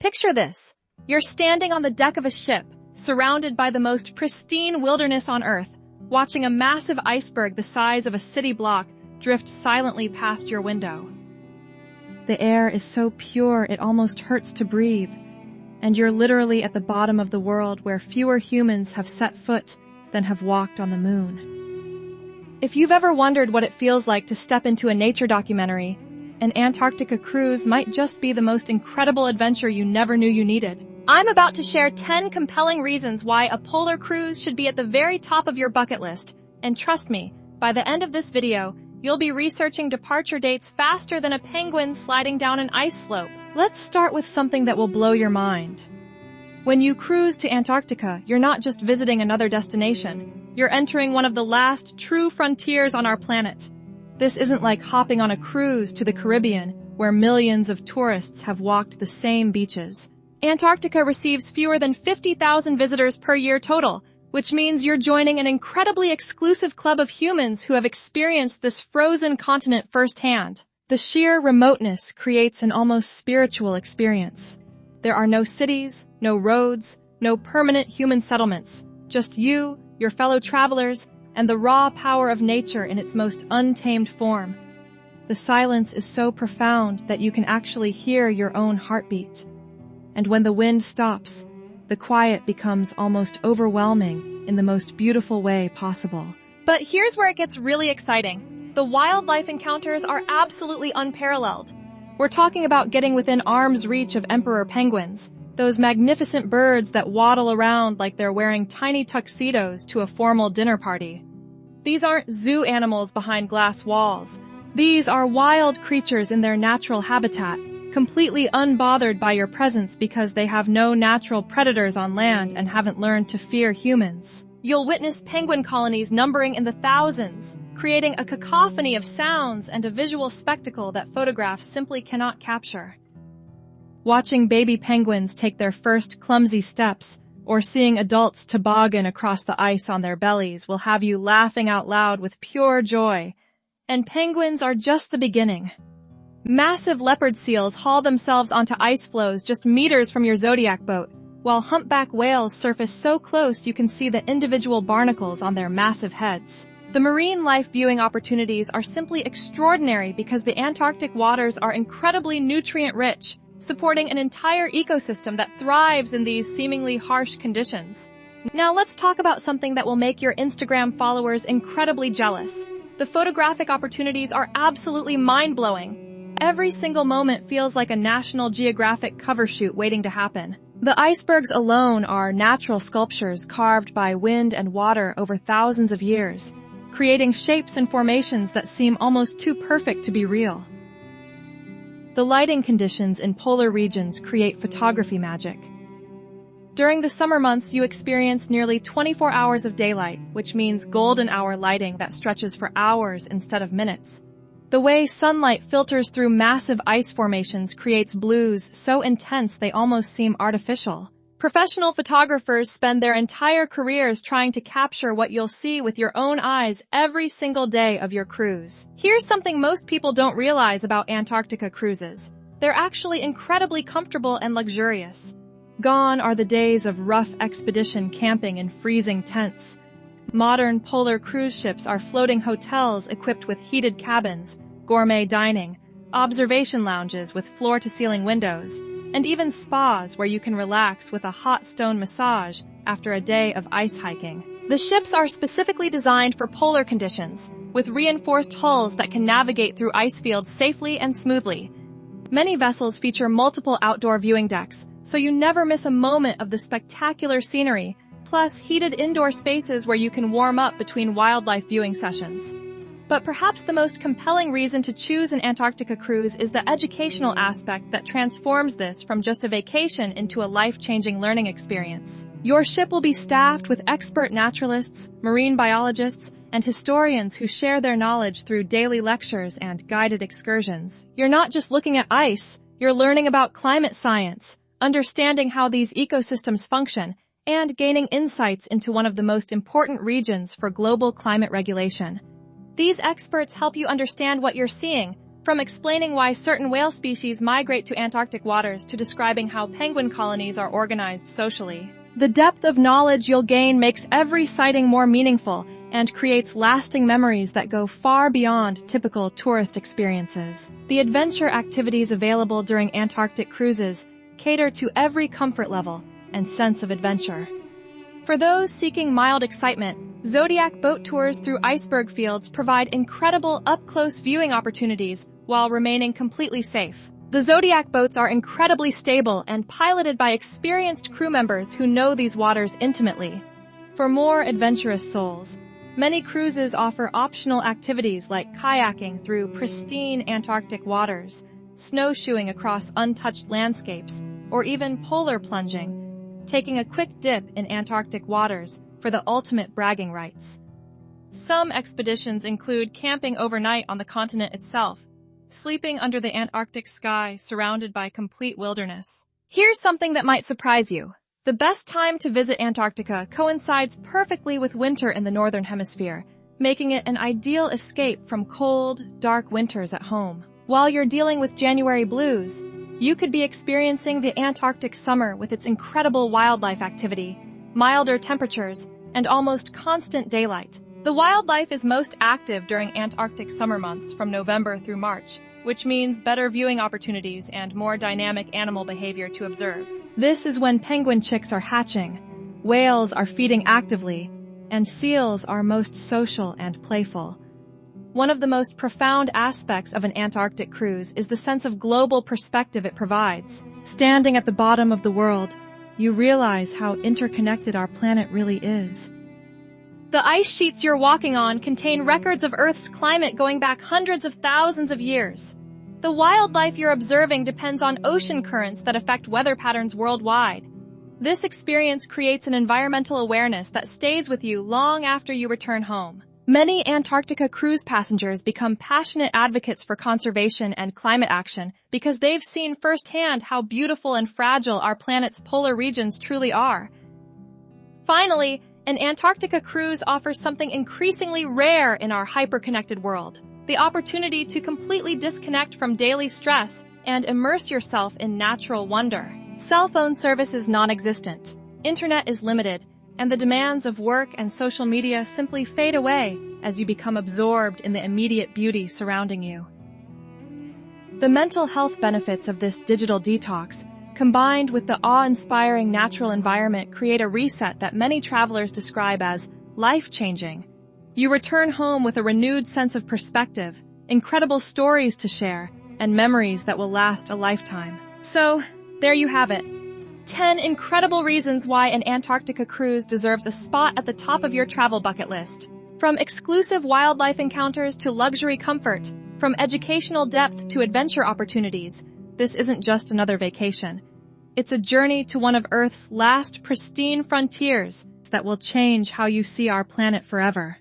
Picture this. You're standing on the deck of a ship, surrounded by the most pristine wilderness on Earth, watching a massive iceberg the size of a city block drift silently past your window. The air is so pure it almost hurts to breathe, and you're literally at the bottom of the world where fewer humans have set foot than have walked on the moon. If you've ever wondered what it feels like to step into a nature documentary, an Antarctica cruise might just be the most incredible adventure you never knew you needed. I'm about to share 10 compelling reasons why a polar cruise should be at the very top of your bucket list. And trust me, by the end of this video, you'll be researching departure dates faster than a penguin sliding down an ice slope. Let's start with something that will blow your mind. When you cruise to Antarctica, you're not just visiting another destination. You're entering one of the last true frontiers on our planet. This isn't like hopping on a cruise to the Caribbean, where millions of tourists have walked the same beaches. Antarctica receives fewer than 50,000 visitors per year total, which means you're joining an incredibly exclusive club of humans who have experienced this frozen continent firsthand. The sheer remoteness creates an almost spiritual experience. There are no cities, no roads, no permanent human settlements, just you, your fellow travelers, and the raw power of nature in its most untamed form. The silence is so profound that you can actually hear your own heartbeat. And when the wind stops, the quiet becomes almost overwhelming in the most beautiful way possible. But here's where it gets really exciting. The wildlife encounters are absolutely unparalleled. We're talking about getting within arm's reach of emperor penguins, those magnificent birds that waddle around like they're wearing tiny tuxedos to a formal dinner party. These aren't zoo animals behind glass walls. These are wild creatures in their natural habitat, completely unbothered by your presence because they have no natural predators on land and haven't learned to fear humans. You'll witness penguin colonies numbering in the thousands, creating a cacophony of sounds and a visual spectacle that photographs simply cannot capture. Watching baby penguins take their first clumsy steps, or seeing adults toboggan across the ice on their bellies will have you laughing out loud with pure joy. And penguins are just the beginning. Massive leopard seals haul themselves onto ice floes just meters from your Zodiac boat, while humpback whales surface so close you can see the individual barnacles on their massive heads. The marine life viewing opportunities are simply extraordinary because the Antarctic waters are incredibly nutrient-rich, supporting an entire ecosystem that thrives in these seemingly harsh conditions. Now let's talk about something that will make your Instagram followers incredibly jealous. The photographic opportunities are absolutely mind-blowing. Every single moment feels like a National Geographic cover shoot waiting to happen. The icebergs alone are natural sculptures carved by wind and water over thousands of years, creating shapes and formations that seem almost too perfect to be real. The lighting conditions in polar regions create photography magic. During the summer months, you experience nearly 24 hours of daylight, which means golden hour lighting that stretches for hours instead of minutes. The way sunlight filters through massive ice formations creates blues so intense they almost seem artificial. Professional photographers spend their entire careers trying to capture what you'll see with your own eyes every single day of your cruise. Here's something most people don't realize about Antarctica cruises. They're actually incredibly comfortable and luxurious. Gone are the days of rough expedition camping in freezing tents. Modern polar cruise ships are floating hotels equipped with heated cabins, gourmet dining, observation lounges with floor-to-ceiling windows, and even spas where you can relax with a hot stone massage after a day of ice hiking. The ships are specifically designed for polar conditions, with reinforced hulls that can navigate through ice fields safely and smoothly. Many vessels feature multiple outdoor viewing decks, so you never miss a moment of the spectacular scenery, plus heated indoor spaces where you can warm up between wildlife viewing sessions. But perhaps the most compelling reason to choose an Antarctica cruise is the educational aspect that transforms this from just a vacation into a life-changing learning experience. Your ship will be staffed with expert naturalists, marine biologists, and historians who share their knowledge through daily lectures and guided excursions. You're not just looking at ice, you're learning about climate science, understanding how these ecosystems function, and gaining insights into one of the most important regions for global climate regulation. These experts help you understand what you're seeing, From explaining why certain whale species migrate to Antarctic waters to describing how penguin colonies are organized socially. The depth of knowledge you'll gain makes every sighting more meaningful and creates lasting memories that go far beyond typical tourist experiences. The adventure activities available during Antarctic cruises cater to every comfort level and sense of adventure. For those seeking mild excitement, Zodiac boat tours through iceberg fields provide incredible up-close viewing opportunities while remaining completely safe. The Zodiac boats are incredibly stable and piloted by experienced crew members who know these waters intimately. For more adventurous souls, many cruises offer optional activities like kayaking through pristine Antarctic waters, snowshoeing across untouched landscapes, or even polar plunging, taking a quick dip in Antarctic waters for the ultimate bragging rights. Some expeditions include camping overnight on the continent itself, sleeping under the Antarctic sky surrounded by complete wilderness. Here's something that might surprise you. The best time to visit Antarctica coincides perfectly with winter in the Northern Hemisphere, making it an ideal escape from cold, dark winters at home. While you're dealing with January blues, you could be experiencing the Antarctic summer with its incredible wildlife activity, milder temperatures, and almost constant daylight. The wildlife is most active during Antarctic summer months from November through March, which means better viewing opportunities and more dynamic animal behavior to observe. This is when penguin chicks are hatching, whales are feeding actively, and seals are most social and playful. One of the most profound aspects of an Antarctic cruise is the sense of global perspective it provides. Standing at the bottom of the world, you realize how interconnected our planet really is. The ice sheets you're walking on contain records of Earth's climate going back hundreds of thousands of years. The wildlife you're observing depends on ocean currents that affect weather patterns worldwide. This experience creates an environmental awareness that stays with you long after you return home. Many Antarctica cruise passengers become passionate advocates for conservation and climate action because they've seen firsthand how beautiful and fragile our planet's polar regions truly are. Finally, an Antarctica cruise offers something increasingly rare in our hyper-connected world: the opportunity to completely disconnect from daily stress and immerse yourself in natural wonder. Cell phone service is non-existent, internet is limited, and the demands of work and social media simply fade away as you become absorbed in the immediate beauty surrounding you. The mental health benefits of this digital detox, combined with the awe-inspiring natural environment, create a reset that many travelers describe as life-changing. You return home with a renewed sense of perspective, incredible stories to share, and memories that will last a lifetime. So, there you have it. 10 incredible reasons why an Antarctica cruise deserves a spot at the top of your travel bucket list. From exclusive wildlife encounters to luxury comfort, from educational depth to adventure opportunities, this isn't just another vacation. It's a journey to one of Earth's last pristine frontiers that will change how you see our planet forever.